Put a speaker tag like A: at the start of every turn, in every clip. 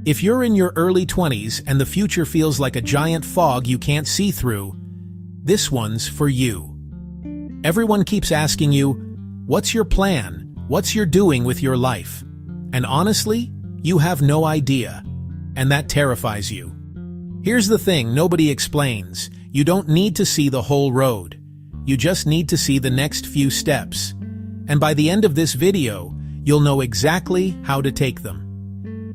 A: If you're in your early 20s and the future feels like a giant fog you can't see through, this one's for you. Everyone keeps asking you, what's your plan? What's you're doing with your life? And honestly, you have no idea. And that terrifies you. Here's the thing nobody explains. You don't need to see the whole road. You just need to see the next few steps. And by the end of this video, you'll know exactly how to take them.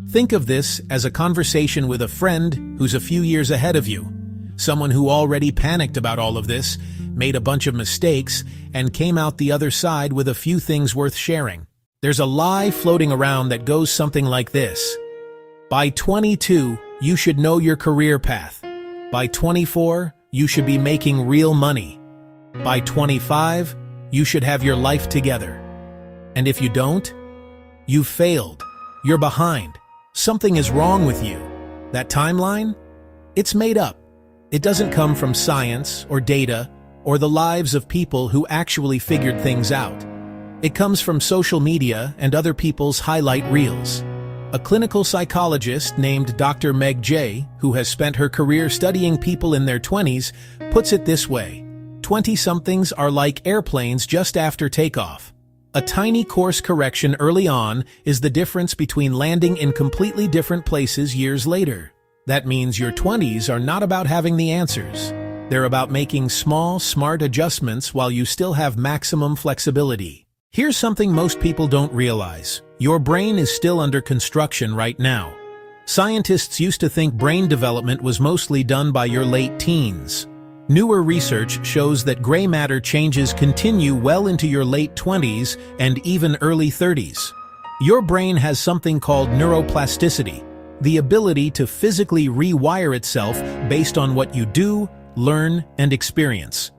A: Think of this as a conversation with a friend who's a few years ahead of you. Someone who already panicked about all of this, made a bunch of mistakes, and came out the other side with a few things worth sharing. There's a lie floating around that goes something like this. By 22, you should know your career path. By 24, you should be making real money. By 25, you should have your life together. And if you don't, you've failed. You're behind. Something is wrong with you. That timeline? It's made up. It doesn't come from science or data or the lives of people who actually figured things out. It comes from social media and other people's highlight reels. A clinical psychologist named Dr. Meg J., who has spent her career studying people in their 20s, puts it this way: 20-somethings are like airplanes just after takeoff. A tiny course correction early on is the difference between landing in completely different places years later. That means your 20s are not about having the answers. They're about making small, smart adjustments while you still have maximum flexibility. Here's something most people don't realize. Your brain is still under construction right now. Scientists used to think brain development was mostly done by your late teens. Newer research shows that gray matter changes continue well into your late 20s and even early 30s. Your brain has something called neuroplasticity, the ability to physically rewire itself based on what you do, learn, and experience.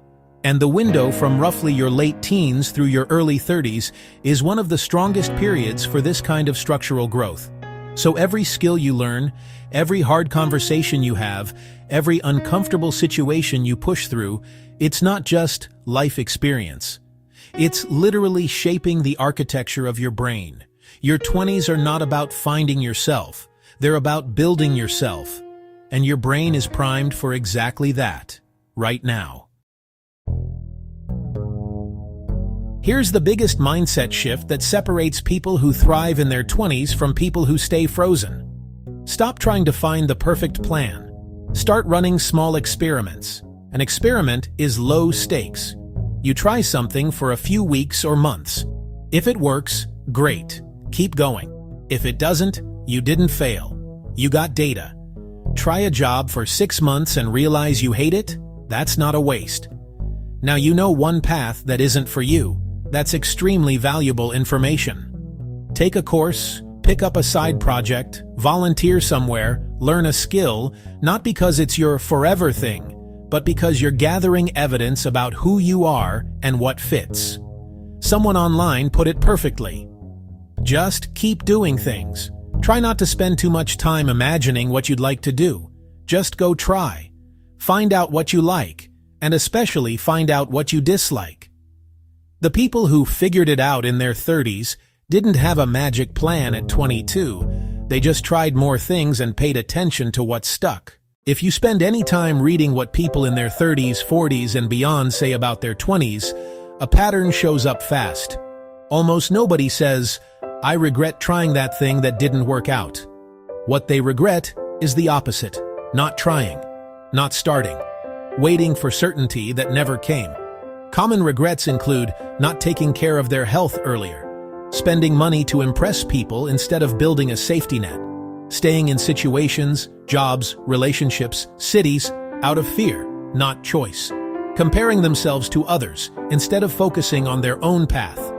A: And the window from roughly your late teens through your early 30s is one of the strongest periods for this kind of structural growth. So every skill you learn, every hard conversation you have, every uncomfortable situation you push through, it's not just life experience. It's literally shaping the architecture of your brain. Your 20s are not about finding yourself. They're about building yourself. And your brain is primed for exactly that, right now. Here's the biggest mindset shift that separates people who thrive in their 20s from people who stay frozen. Stop trying to find the perfect plan. Start running small experiments. An experiment is low stakes. You try something for a few weeks or months. If it works, great. Keep going. If it doesn't, you didn't fail. You got data. Try a job for 6 months and realize you hate it? That's not a waste. Now you know one path that isn't for you. That's extremely valuable information. Take a course, pick up a side project, volunteer somewhere, learn a skill, not because it's your forever thing, but because you're gathering evidence about who you are and what fits. Someone online put it perfectly. Just keep doing things. Try not to spend too much time imagining what you'd like to do. Just go try. Find out what you like, and especially find out what you dislike. The people who figured it out in their 30s didn't have a magic plan at 22. They just tried more things and paid attention to what stuck. If you spend any time reading what people in their 30s, 40s, and beyond say about their 20s, a pattern shows up fast. Almost nobody says, "I regret trying that thing that didn't work out." What they regret is the opposite: not trying, not starting, waiting for certainty that never came. Common regrets include not taking care of their health earlier, spending money to impress people instead of building a safety net, staying in situations, jobs, relationships, cities, out of fear, not choice, comparing themselves to others instead of focusing on their own path,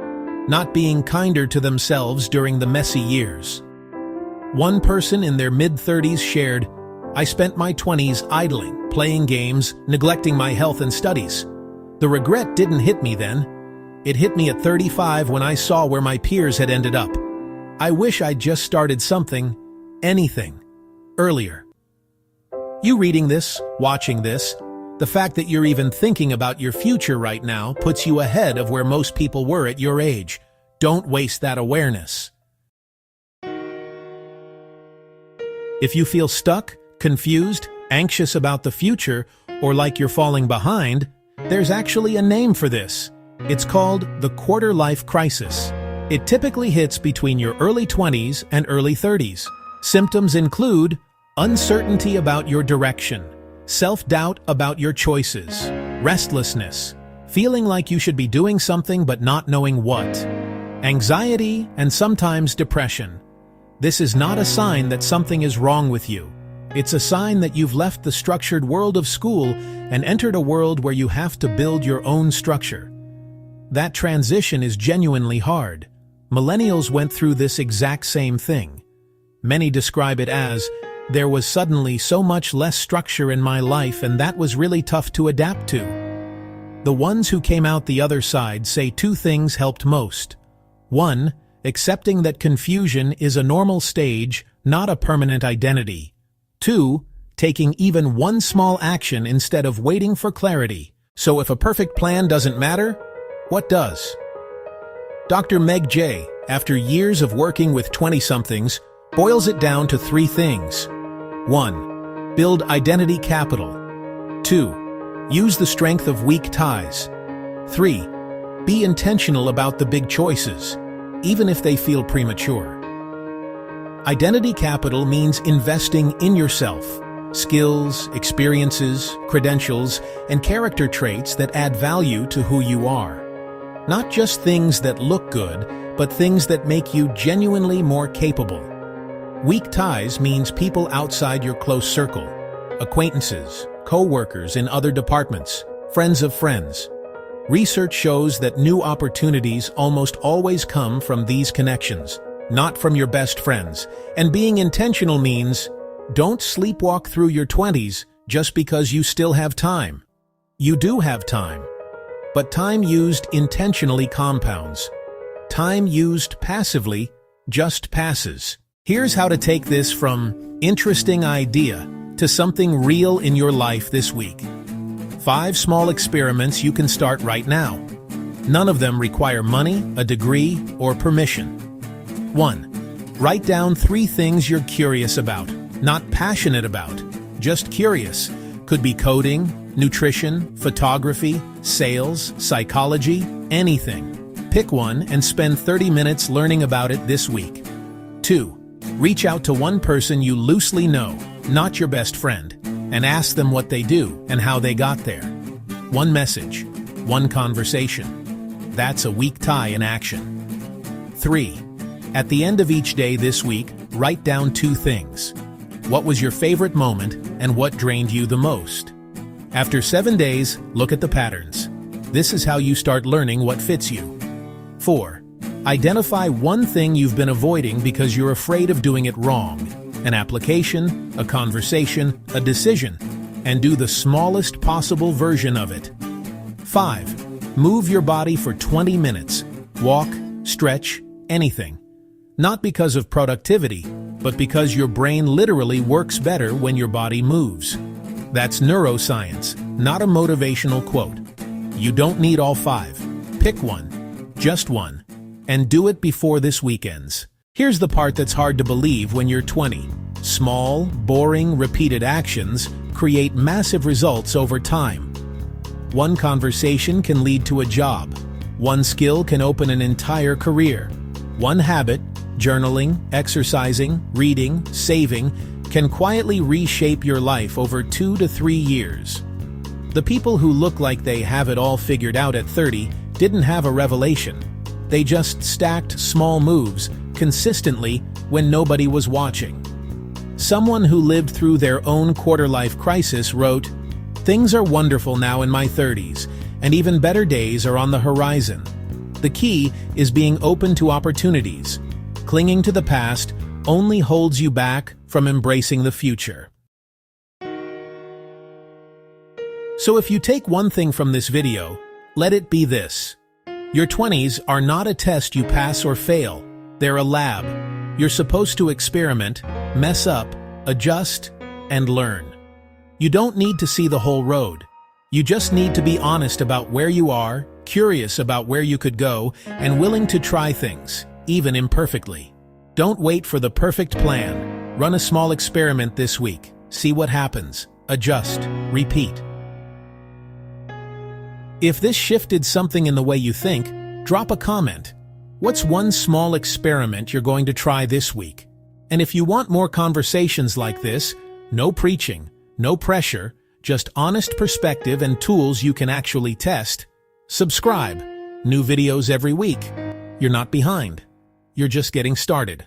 A: not being kinder to themselves during the messy years. One person in their mid-30s shared, "I spent my 20s idling, playing games, neglecting my health and studies. The regret didn't hit me then. It hit me at 35 when I saw where my peers had ended up. I wish I'd just started something, anything, earlier." You reading this, watching this, the fact that you're even thinking about your future right now puts you ahead of where most people were at your age. Don't waste that awareness. If you feel stuck, confused, anxious about the future, or like you're falling behind, there's actually a name for this. It's called the quarter-life crisis. It typically hits between your early 20s and early 30s. Symptoms include uncertainty about your direction, self-doubt about your choices, restlessness, feeling like you should be doing something but not knowing what, anxiety, and sometimes depression. This is not a sign that something is wrong with you. It's a sign that you've left the structured world of school and entered a world where you have to build your own structure. That transition is genuinely hard. Millennials went through this exact same thing. Many describe it as, there was suddenly so much less structure in my life and that was really tough to adapt to. The ones who came out the other side say two things helped most. 1. Accepting that confusion is a normal stage, not a permanent identity. 2. Taking even one small action instead of waiting for clarity. So if a perfect plan doesn't matter, what does? Dr. Meg J., after years of working with 20-somethings, boils it down to 3 things. 1. Build identity capital. 2. Use the strength of weak ties. 3. Be intentional about the big choices, even if they feel premature. Identity capital means investing in yourself. Skills, experiences, credentials, and character traits that add value to who you are. Not just things that look good, but things that make you genuinely more capable. Weak ties means people outside your close circle, acquaintances, co-workers in other departments, friends of friends. Research shows that new opportunities almost always come from these connections, not from your best friends. And being intentional means, don't sleepwalk through your 20s just because you still have time. You do have time. But time used intentionally compounds. Time used passively just passes. Here's how to take this from interesting idea to something real in your life this week. 5 small experiments you can start right now. None of them require money, a degree, or permission. 1. Write down 3 things you're curious about, not passionate about, just curious. Could be coding, nutrition, photography, sales, psychology, anything. Pick one and spend 30 minutes learning about it this week. 2. Reach out to one person you loosely know, not your best friend, and ask them what they do and how they got there. One message, one conversation. That's a weak tie in action. 3. At the end of each day this week, write down 2 things. What was your favorite moment and what drained you the most? After 7 days, look at the patterns. This is how you start learning what fits you. 4. Identify one thing you've been avoiding because you're afraid of doing it wrong. An application, a conversation, a decision, and do the smallest possible version of it. 5. Move your body for 20 minutes. Walk, stretch, anything. Not because of productivity, but because your brain literally works better when your body moves. That's neuroscience, not a motivational quote. You don't need all 5. Pick one, just one, and do it before this weekend's. Here's the part that's hard to believe when you're 20. Small, boring, repeated actions create massive results over time. One conversation can lead to a job. One skill can open an entire career. One habit, journaling, exercising, reading, saving, can quietly reshape your life over 2 to 3 years. The people who look like they have it all figured out at 30 didn't have a revelation. They just stacked small moves consistently when nobody was watching. Someone who lived through their own quarter-life crisis wrote, "Things are wonderful now in my 30s, and even better days are on the horizon. The key is being open to opportunities. Clinging to the past only holds you back from embracing the future." So if you take one thing from this video, let it be this. Your 20s are not a test you pass or fail. They're a lab. You're supposed to experiment, mess up, adjust, and learn. You don't need to see the whole road. You just need to be honest about where you are, curious about where you could go, and willing to try things, even imperfectly. Don't wait for the perfect plan. Run a small experiment this week. See what happens. Adjust. Repeat. If this shifted something in the way you think, drop a comment. What's one small experiment you're going to try this week? And if you want more conversations like this, no preaching, no pressure, just honest perspective and tools you can actually test, subscribe. New videos every week. You're not behind. You're just getting started.